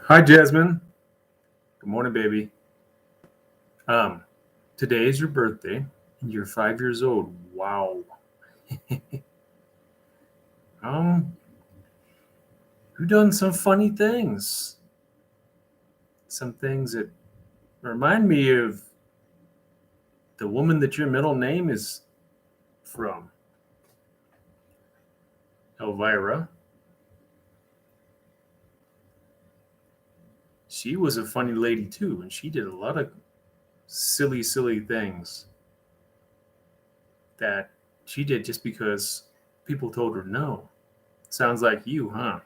Hi, Jasmine. Good morning, baby. Um, Today is your birthday, and you're 5 years old. Wow. Um, you've done some funny things. Some things that remind me of the woman that your middle name is from, Elvira. She was a funny lady too, and she did a lot of silly things that she did just because people told her no. Sounds like you, huh?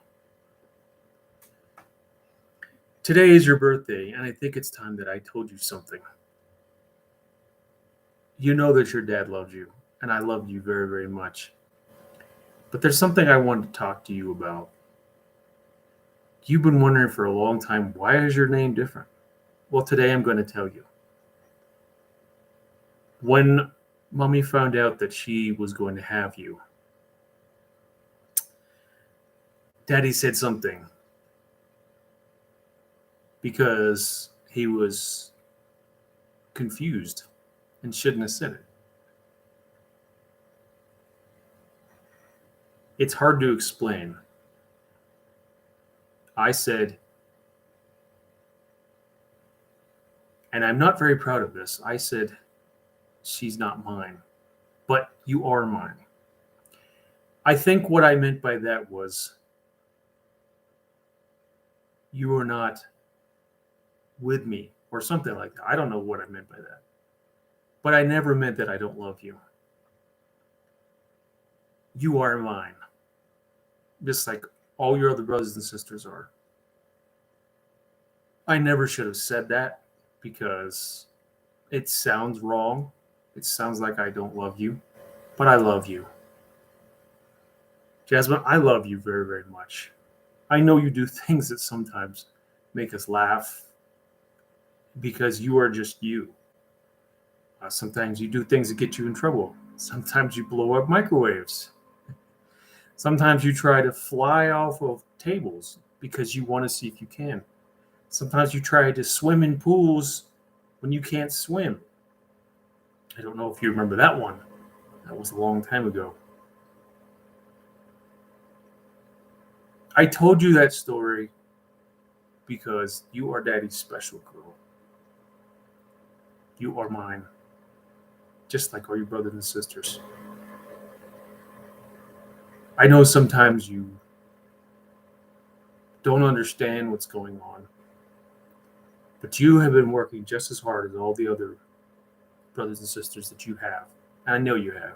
Today is your birthday, and I think it's time that I told you something. You know that your dad loves you, and I love you very much. But there's something I wanted to talk to you about. You've been wondering for a long time, why is your name different? Well, today I'm going to tell you. When mommy found out that she was going to have you, daddy said something because he was confused and shouldn't have said it. It's hard to explain. I said, and I'm not very proud of this, I said, she's not mine, but you are mine. I think what I meant by that was you are not with me or something like that. I don't know what I meant by that. But I never meant that I don't love you. You are mine, just like all your other brothers and sisters are. I never should have said that because it sounds wrong. It sounds like I don't love you, but I love you. Jasmine, I love you very much. I know you do things that sometimes make us laugh because you are just you. Sometimes you do things that get you in trouble. Sometimes you blow up microwaves. Sometimes you try to fly off of tables because you want to see if you can. Sometimes you try to swim in pools when you can't swim. I don't know if you remember that one. That was a long time ago. I told you that story because you are daddy's special girl. You are mine, just like all your brothers and sisters. I know sometimes you don't understand what's going on, but you have been working just as hard as all the other brothers and sisters that you have. And I know you have.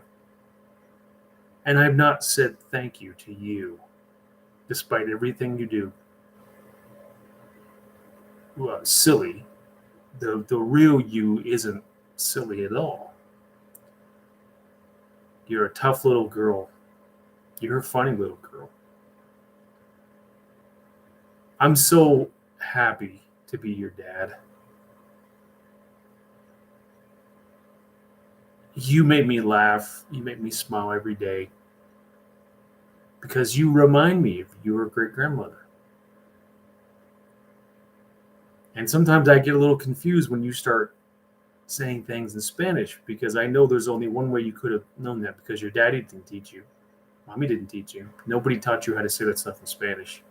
And I've not said thank you to you, despite everything you do. Well, silly. The real you isn't silly at all. You're a tough little girl. You're a funny little girl. I'm so happy to be your dad. You make me laugh. You make me smile every day because you remind me of your great grandmother. And sometimes I get a little confused when you start saying things in Spanish because I know there's only one way you could have known that because your daddy didn't teach you. Mommy didn't teach you. Nobody taught you how to say that stuff in Spanish.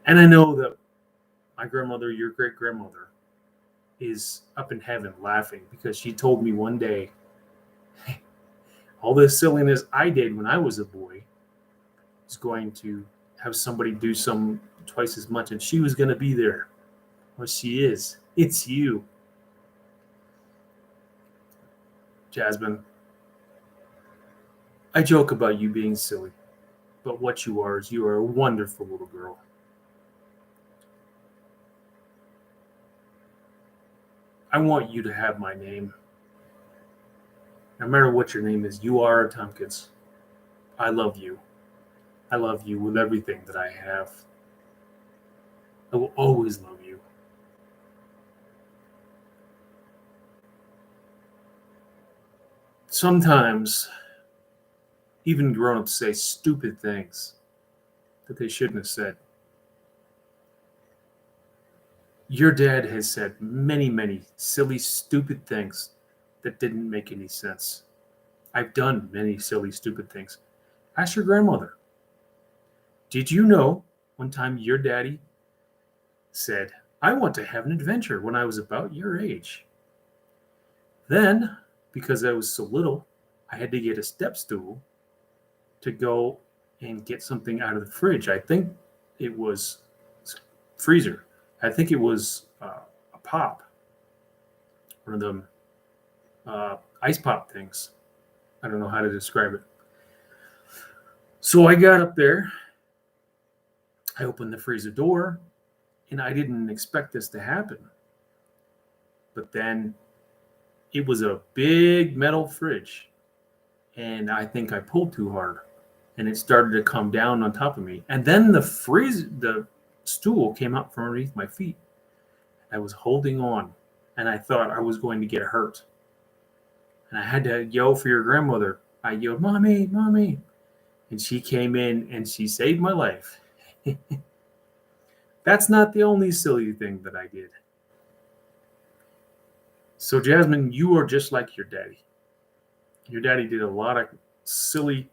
And I know that my grandmother, your great grandmother, is up in heaven laughing because she told me one day all this silliness I did when I was a boy is going to have somebody do some twice as much, and she was going to be there. Well, she is. It's you, Jasmine. I joke about you being silly, but what you are is you are a wonderful little girl. I want you to have my name. No matter what your name is, you are Tompkins. I love you. I love you with everything that I have. I will always love you. Sometimes, even grown ups say stupid things that they shouldn't have said. Your dad has said many, many silly, stupid things that didn't make any sense. I've done many silly, stupid things. Ask your grandmother. Did you know one time your daddy said, I want to have an adventure when I was about your age? Then, because I was so little, I had to get a step stool to go and get something out of the fridge. I think it was freezer. I think it was a pop, one of them ice pop things. I don't know how to describe it. So I got up there, I opened the freezer door, and I didn't expect this to happen. But then it was a big metal fridge, and I think I pulled too hard, and it started to come down on top of me. And then the stool came up from underneath my feet. I was holding on, and I thought I was going to get hurt. And I had to yell for your grandmother. I yelled, Mommy, Mommy. And she came in and she saved my life. That's not the only silly thing that I did. So, Jasmine, you are just like your daddy. Your daddy did a lot of silly,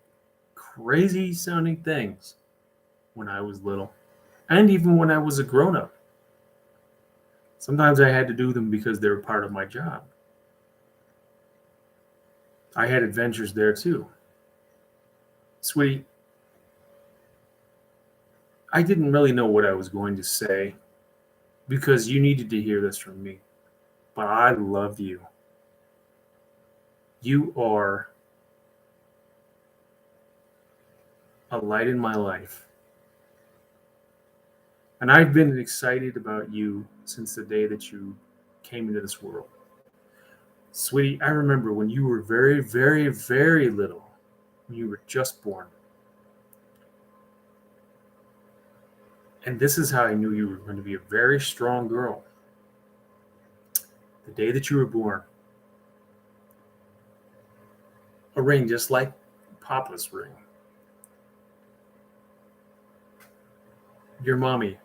crazy sounding things when I was little, and even when I was a grown up. Sometimes I had to do them because they were part of my job. I had adventures there too. Sweetie, I didn't really know what I was going to say because you needed to hear this from me. But I love you. You are a light in my life. And I've been excited about you since the day that you came into this world. Sweetie, I remember when you were very, very, very little, when you were just born. And this is how I knew you were going to be a very strong girl. The day that you were born, a ring just like Papa's ring. Your mommy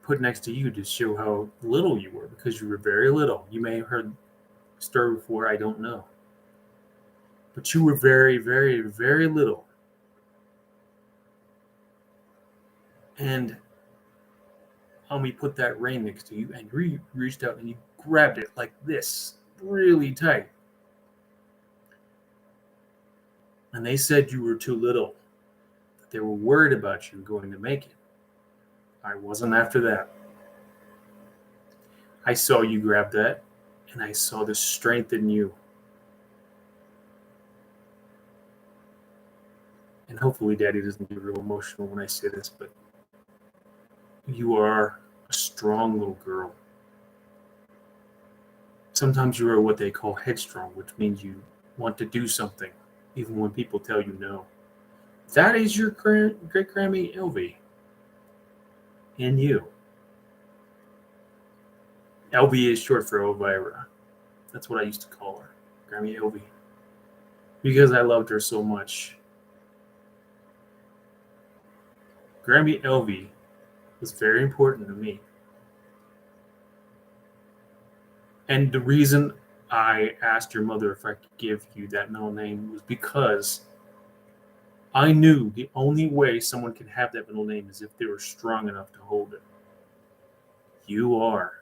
put next to you to show how little you were because you were very little. You may have heard the story before, I don't know. But you were very, very, very little. And mommy put that ring next to you and reached out and you grabbed it like this, really tight. And they said you were too little, that they were worried about you going to make it. I wasn't after that. I saw you grab that, and I saw the strength in you. And hopefully Daddy doesn't get real emotional when I say this, but you are a strong little girl. Sometimes you are what they call headstrong, which means you want to do something, even when people tell you no. That is your great Grammy Elvie in you. Elvie is short for Elvira. That's what I used to call her, Grammy Elvie, because I loved her so much. Grammy Elvie was very important to me. And the reason I asked your mother if I could give you that middle name was because I knew the only way someone can have that middle name is if they were strong enough to hold it. You are.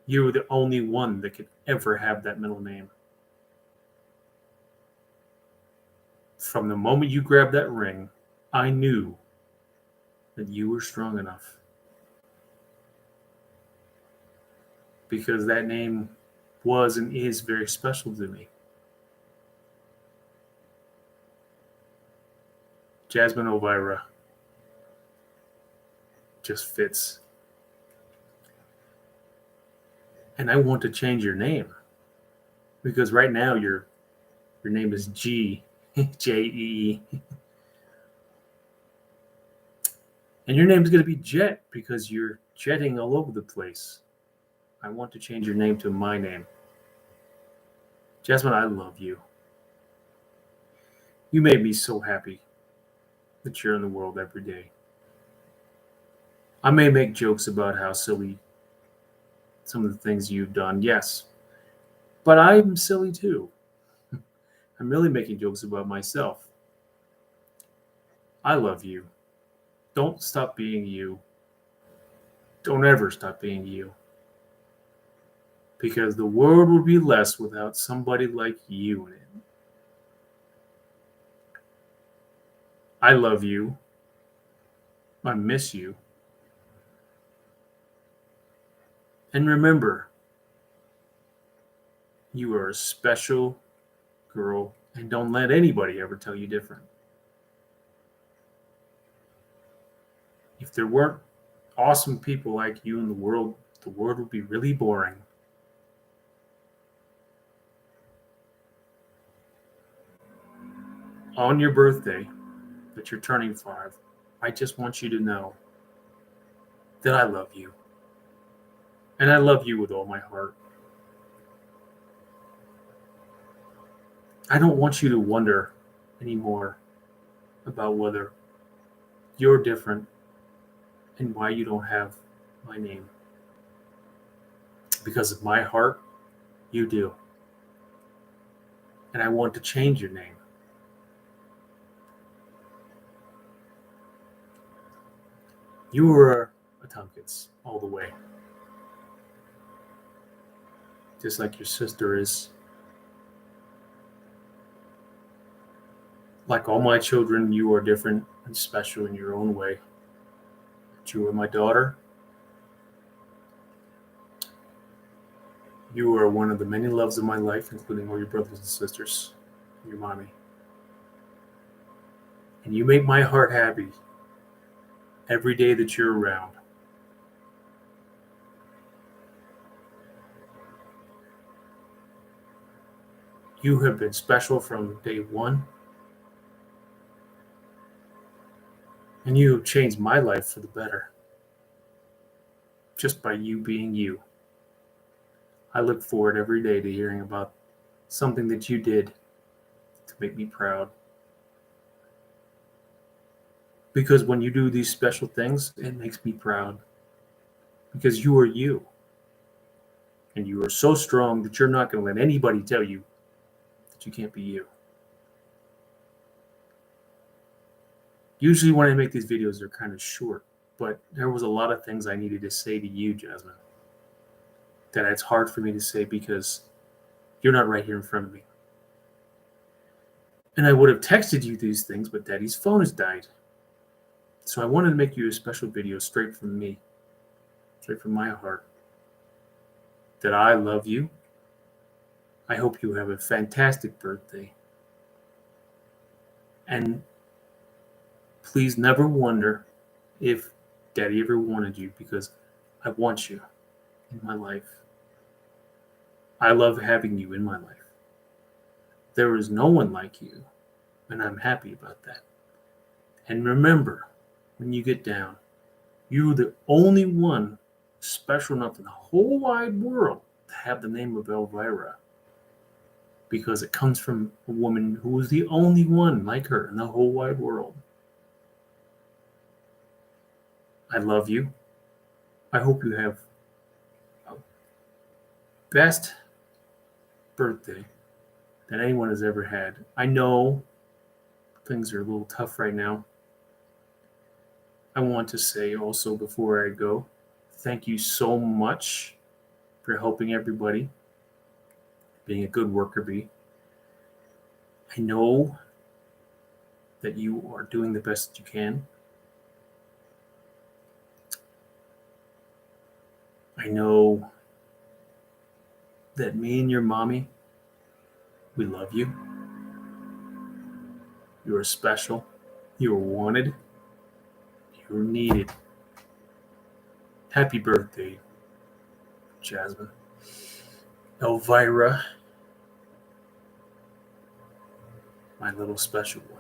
You're the only one that could ever have that middle name. From the moment you grabbed that ring, I knew that you were strong enough. Because that name was and is very special to me. Jasmine Elvira just fits. And I want to change your name because right now your name is G, J-E. And your name is going to be Jet because you're jetting all over the place. I want to change your name to my name. Jasmine, I love you. You made me so happy that you're in the world every day. I may make jokes about how silly some of the things you've done, yes. But I'm silly too. I'm really making jokes about myself. I love you. Don't stop being you. Don't ever stop being you. Because the world would be less without somebody like you in it. I love you. I miss you. And remember, you are a special girl, and don't let anybody ever tell you different. If there weren't awesome people like you in the world would be really boring. On your birthday, that you're turning 5, I just want you to know that I love you. And I love you with all my heart. I don't want you to wonder anymore about whether you're different and why you don't have my name. Because of my heart, you do. And I want to change your name. You were a Tompkins all the way. Just like your sister is. Like all my children, you are different and special in your own way. But you are my daughter. You are one of the many loves of my life, including all your brothers and sisters, and your mommy. And you make my heart happy every day that you're around. You have been special from day one. And you have changed my life for the better. Just by you being you. I look forward every day to hearing about something that you did to make me proud. Because when you do these special things, it makes me proud. Because you are you. And you are so strong that you're not going to let anybody tell you that you can't be you. Usually when I make these videos, they're kind of short. But there was a lot of things I needed to say to you, Jasmine, that it's hard for me to say because you're not right here in front of me. And I would have texted you these things, but Daddy's phone has died. So I wanted to make you a special video straight from me, straight from my heart, that I love you. I hope you have a fantastic birthday. And please never wonder if Daddy ever wanted you, because I want you in my life. I love having you in my life. There is no one like you, and I'm happy about that. And remember, when you get down, you're the only one special enough in the whole wide world to have the name of Elvira, because it comes from a woman who was the only one like her in the whole wide world. I love you. I hope you have a best birthday that anyone has ever had. I know things are a little tough right now. I want to say also before I go, thank you so much for helping everybody, being a good worker bee. I know that you are doing the best that you can. I know that me and your mommy, we love you. You are special. You are wanted. You are needed. Happy birthday, Jasmine. Elvira, my little special one.